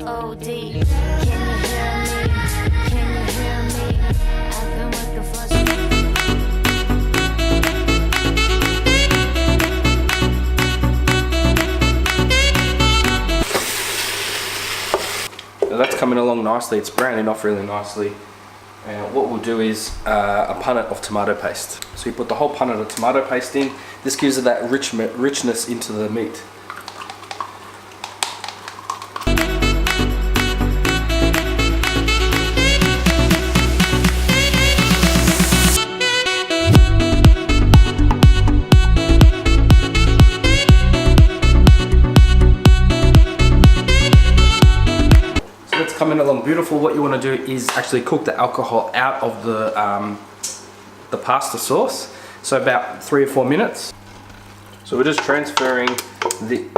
OD. Can you hear me? Can you hear me? I've been working for So that's coming along nicely. It's browning off really nicely. And what we'll do is a punnet of tomato paste. So you put the whole punnet of tomato paste in. This gives it that richness into the meat. Coming along beautiful. What you want to do is actually cook the alcohol out of the pasta sauce, so about 3 or 4 minutes. So we're just transferring the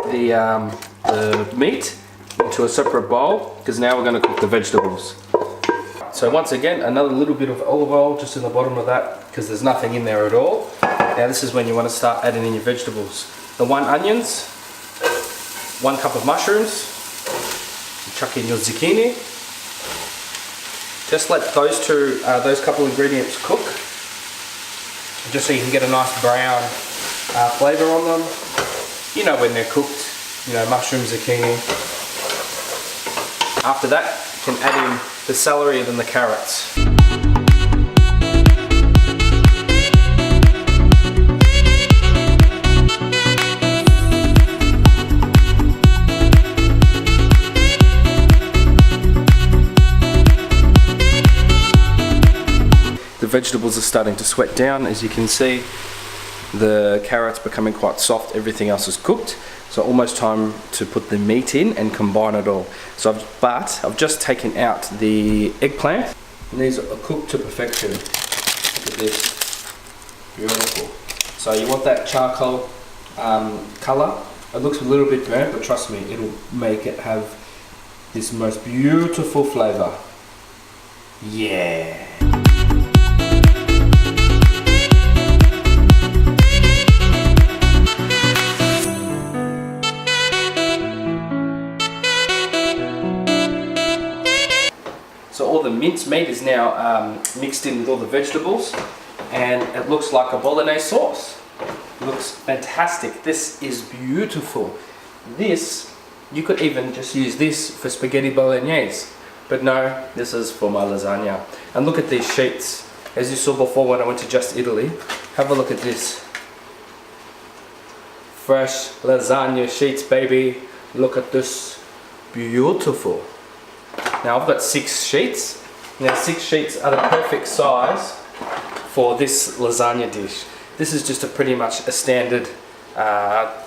meat into a separate bowl, because now we're going to cook the vegetables. So once again, another little bit of olive oil just in the bottom of that, because there's nothing in there at all. Now this is when you want to start adding in your vegetables. The 1 onions, 1 cup of mushrooms. Chuck in your zucchini. Just let those couple ingredients cook, just so you can get a nice brown flavour on them. You know when they're cooked, you know, mushroom, zucchini. After that, you can add in the celery and then the carrots. The vegetables are starting to sweat down, as you can see. The carrots becoming quite soft, everything else is cooked. So almost time to put the meat in and combine it all. So I've just taken out the eggplant, and these are cooked to perfection. Look at this, beautiful. So you want that charcoal colour. It looks a little bit burnt, but trust me, it'll make it have this most beautiful flavour. Yeah. So all the minced meat is now mixed in with all the vegetables, and it looks like a bolognese sauce. It looks fantastic. This is beautiful. This, you could even just use this for spaghetti bolognese, but no, this is for my lasagna. And look at these sheets. As you saw before when I went to Just Italy, have a look at this. Fresh lasagna sheets, baby. Look at this, beautiful. Now I've got 6 sheets. Now 6 sheets are the perfect size for this lasagna dish. This is just pretty much a standard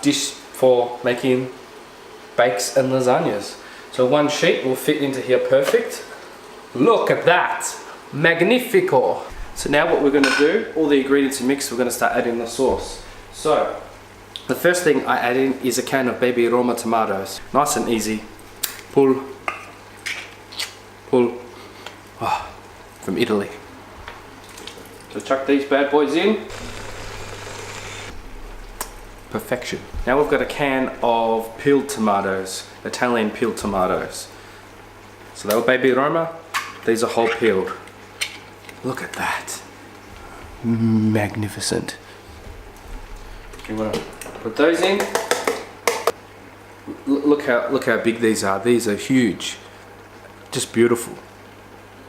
dish for making bakes and lasagnas. So 1 sheet will fit into here perfect. Look at that, magnifico. So now what we're going to do, all the ingredients are mixed, we're going to start adding the sauce. So the first thing I add in is a can of baby roma tomatoes. Nice and easy. Pull. Oh, from Italy. So chuck these bad boys in. Perfection. Now we've got a can of peeled tomatoes, Italian peeled tomatoes. So they were baby Roma, these are whole peeled. Look at that. Magnificent. You want to put those in. Look how big these are. These are huge. Just beautiful.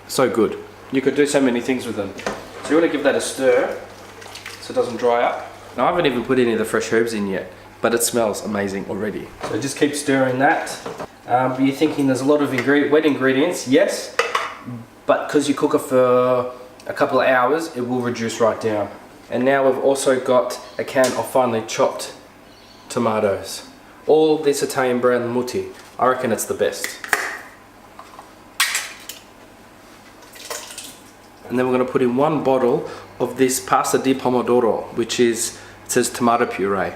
So good. You could do so many things with them. So you want to give that a stir so it doesn't dry up. Now I haven't even put any of the fresh herbs in yet, but it smells amazing already. So just keep stirring that. But you're thinking there's a lot of wet ingredients, yes, but because you cook it for a couple of hours, it will reduce right down. And now we've also got a can of finely chopped tomatoes. All this Italian brand mutti. I reckon it's the best. And then we're going to put in 1 bottle of this pasta di pomodoro, which is, it says tomato puree.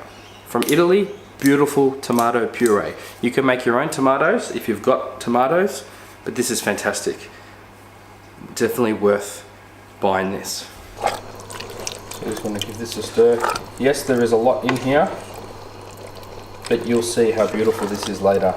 From Italy, beautiful tomato puree. You can make your own tomatoes if you've got tomatoes, but this is fantastic. Definitely worth buying this. So I just want to give this a stir. Yes, there is a lot in here, but you'll see how beautiful this is later.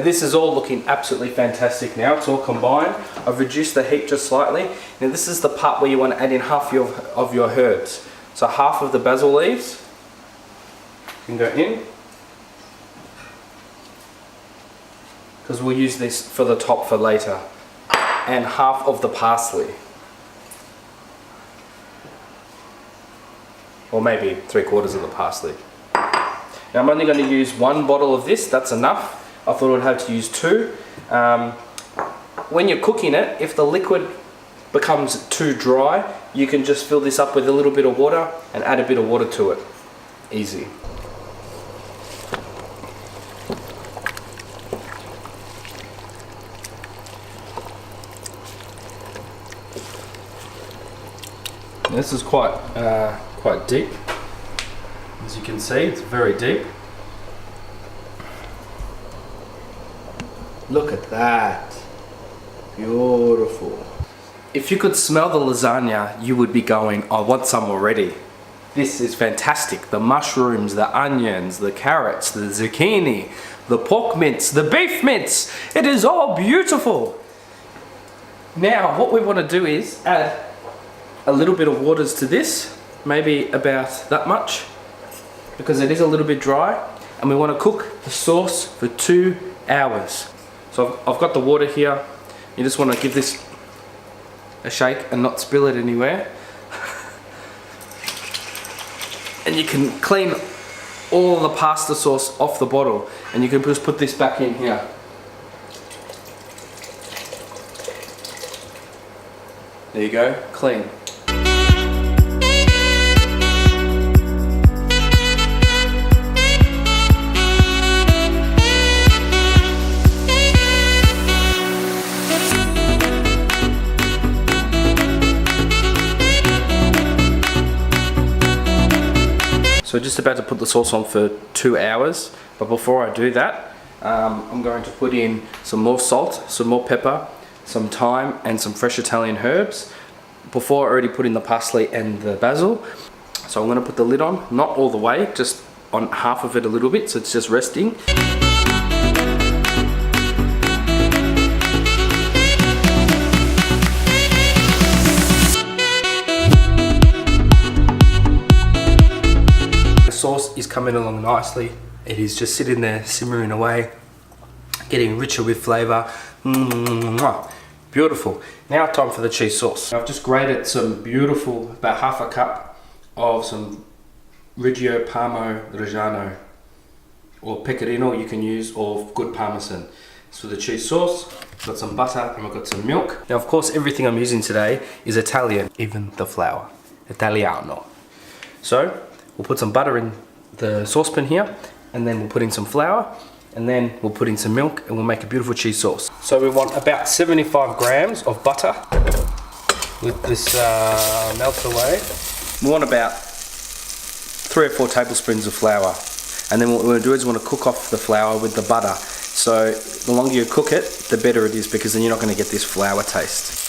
Now this is all looking absolutely fantastic now. It's all combined. I've reduced the heat just slightly. Now this is the part where you want to add in half of your herbs. So half of the basil leaves can go in, because we'll use this for the top for later. And half of the parsley. Or maybe 3/4 of the parsley. Now I'm only going to use 1 bottle of this, that's enough. I thought I'd have to use 2. When you're cooking it, if the liquid becomes too dry, you can just fill this up with a little bit of water and add a bit of water to it. Easy. This is quite deep. As you can see, it's very deep. Look at that. Beautiful. If you could smell the lasagna, you would be going, I want some already. This is fantastic. The mushrooms, the onions, the carrots, the zucchini, the pork mince, the beef mince. It is all beautiful. Now, what we want to do is add a little bit of waters to this, maybe about that much, because it is a little bit dry, and we want to cook the sauce for 2 hours. So I've got the water here. You just want to give this a shake and not spill it anywhere. And you can clean all the pasta sauce off the bottle, and you can just put this back in here. There you go, clean. So just about to put the sauce on for 2 hours, but before I do that, I'm going to put in some more salt, some more pepper, some thyme and some fresh Italian herbs. Before I already put in the parsley and the basil. So I'm going to put the lid on, not all the way, just on half of it a little bit, so it's just resting. Sauce is coming along nicely. It is just sitting there simmering away, getting richer with flavour. Beautiful. Now time for the cheese sauce. I've just grated some beautiful, about half a cup of some Reggio Parmo Reggiano, or Pecorino you can use, or good Parmesan. So the cheese sauce, got some butter and we've got some milk. Now of course everything I'm using today is Italian, even the flour, Italiano. So we'll put some butter in the saucepan here, and then we'll put in some flour, and then we'll put in some milk, and we'll make a beautiful cheese sauce. So we want about 75 grams of butter with this melt away. We want about 3 or 4 tablespoons of flour, and then what we're going to do is we want to cook off the flour with the butter. So the longer you cook it, the better it is, because then you're not going to get this flour taste.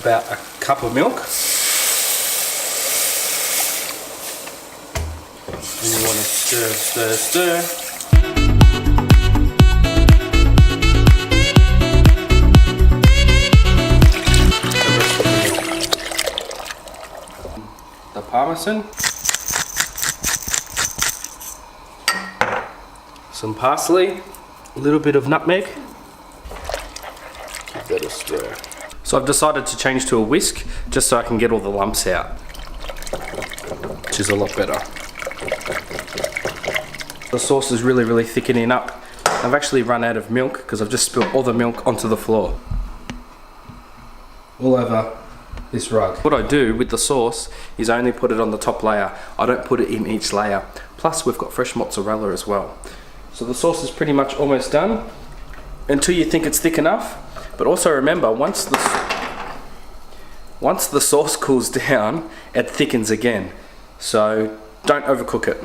About a cup of milk, and you want to stir. The Parmesan, some parsley, a little bit of nutmeg. Give that a stir. So I've decided to change to a whisk, just so I can get all the lumps out, which is a lot better. The sauce is really thickening up. I've actually run out of milk because I've just spilled all the milk onto the floor, all over this rug. What I do with the sauce is I only put it on the top layer. I don't put it in each layer. Plus we've got fresh mozzarella as well. So the sauce is pretty much almost done, until you think it's thick enough. But also remember, once once the sauce cools down, it thickens again. So don't overcook it.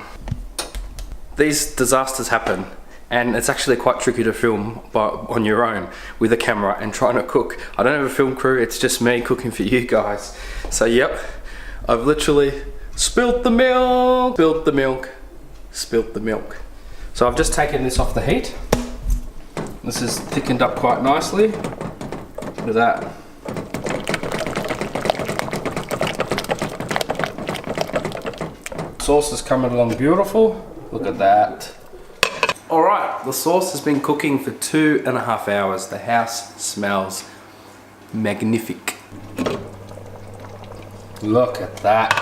These disasters happen, and it's actually quite tricky to film on your own with a camera and trying to cook. I don't have a film crew, it's just me cooking for you guys. So yep, I've literally spilt the milk, spilt the milk, spilt the milk. So I've just taken this off the heat. This is thickened up quite nicely. Look at that. Sauce is coming along beautiful. Look at that. Alright, the sauce has been cooking for 2.5 hours. The house smells magnific. Look at that.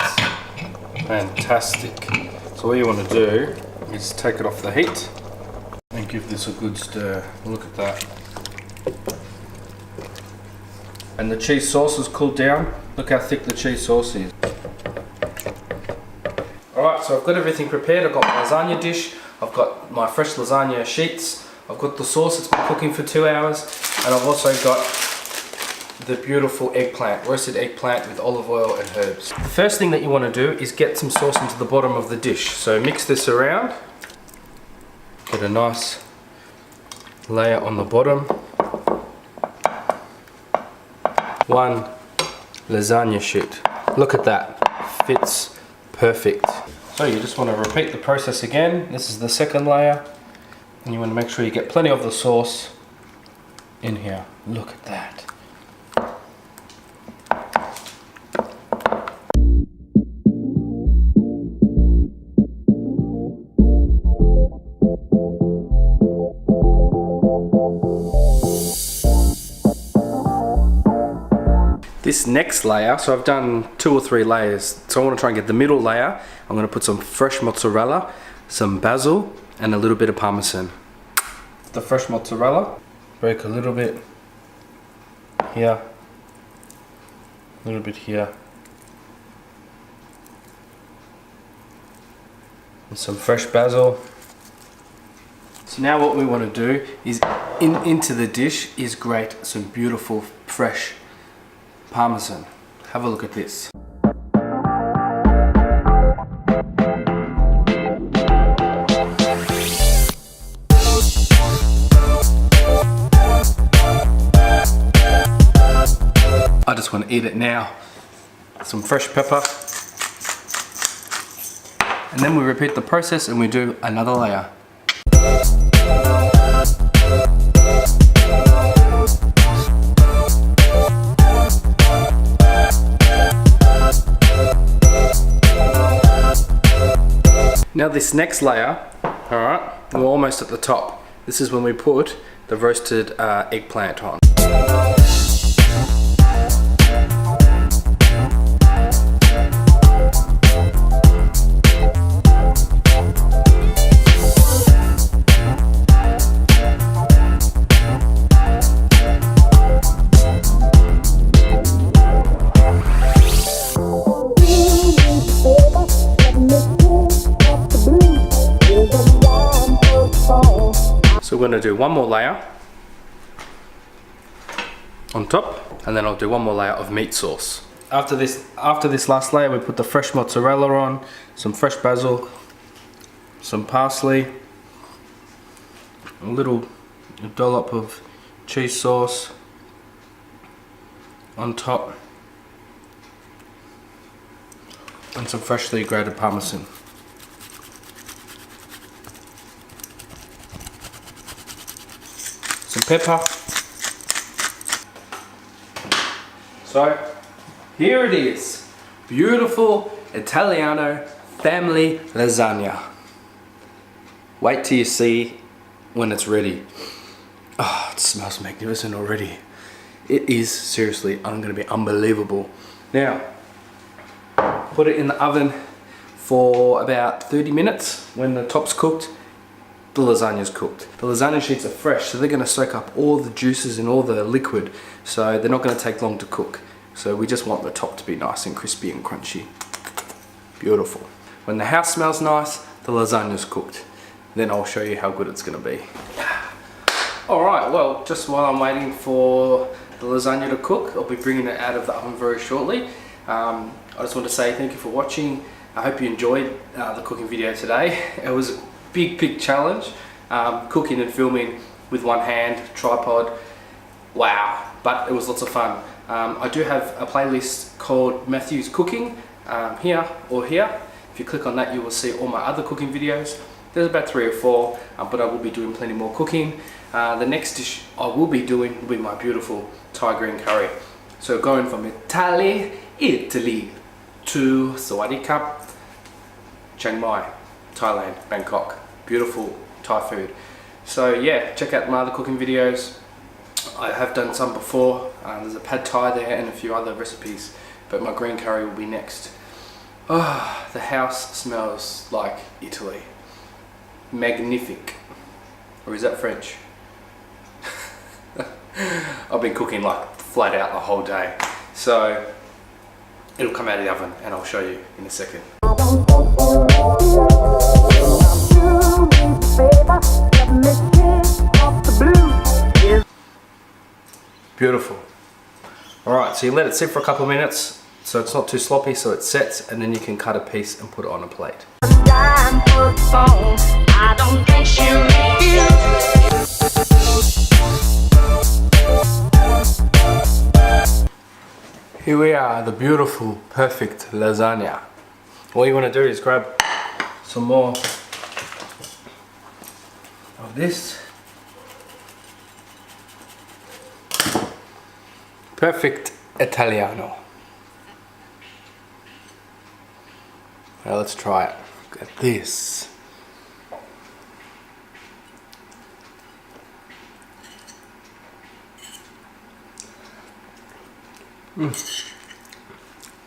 Fantastic. So what you want to do is take it off the heat and give this a good stir. Look at that. And the cheese sauce has cooled down. Look how thick the cheese sauce is. Alright, so I've got everything prepared. I've got my lasagna dish, I've got my fresh lasagna sheets, I've got the sauce that's been cooking for 2 hours, and I've also got the beautiful eggplant, roasted eggplant with olive oil and herbs. The first thing that you want to do is get some sauce into the bottom of the dish. So mix this around, get a nice layer on the bottom. One lasagna sheet. Look at that, fits perfect. So you just want to repeat the process again. This is the second layer, and you want to make sure you get plenty of the sauce in here. Look at that. This next layer, so I've done 2 or 3 layers, so I want to try and get the middle layer. I'm going to put some fresh mozzarella, some basil, and a little bit of parmesan. The fresh mozzarella, break a little bit here, a little bit here, and some fresh basil. So now what we want to do is into the dish is grate some beautiful fresh parmesan. Have a look at this. I just want to eat it now. Some fresh pepper. And then we repeat the process and we do another layer. Now this next layer, alright, we're almost at the top. This is when we put the roasted eggplant on. So we're going to do one more layer on top, and then I'll do one more layer of meat sauce. After this last layer, we put the fresh mozzarella on, some fresh basil, some parsley, a little dollop of cheese sauce on top, and some freshly grated parmesan. Some pepper. So here it is, beautiful Italiano family lasagna. Wait till you see when it's ready. Oh, it smells magnificent already. It is seriously going to be unbelievable. Now, put it in the oven for about 30 minutes. When the top's cooked, the lasagna's cooked. The lasagna sheets are fresh, so they're going to soak up all the juices and all the liquid, so they're not going to take long to cook. So we just want the top to be nice and crispy and crunchy. Beautiful. When the house smells nice, the lasagna's cooked. Then I'll show you how good it's going to be. Alright, well, just while I'm waiting for the lasagna to cook. I'll be bringing it out of the oven very shortly. I just want to say thank you for watching. I hope you enjoyed the cooking video today. It was a big challenge, cooking and filming with one hand, tripod. Wow, but it was lots of fun. I do have a playlist called Matthew's Cooking, here or here. If you click on that, you will see all my other cooking videos. There's about 3 or 4, but I will be doing plenty more cooking. The next dish I will be doing will be my beautiful Thai green curry. So going from Italy to Sawadee Cup, Chiang Mai, Thailand, Bangkok. Beautiful Thai food. So yeah, check out my other cooking videos. I have done some before. There's a pad Thai there and a few other recipes, but my green curry will be next. Oh, the house smells like Italy. Magnifique. Or is that French? I've been cooking like flat out the whole day. So it'll come out of the oven and I'll show you in a second. Beautiful. Alright, so you let it sit for a couple of minutes so it's not too sloppy, so it sets, and then you can cut a piece and put it on a plate. Here we are, the beautiful, perfect lasagna. All you want to do is grab some more of this. Perfect Italiano. Now let's try it. Look at this.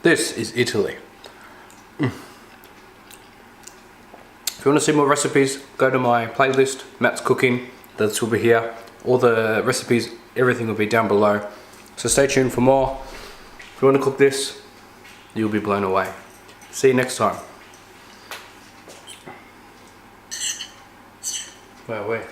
This is Italy. If you want to see more recipes, go to my playlist, Matt's Cooking. That's over here. All the recipes, everything will be down below. So stay tuned for more. If you want to cook this, you'll be blown away. See you next time. Where?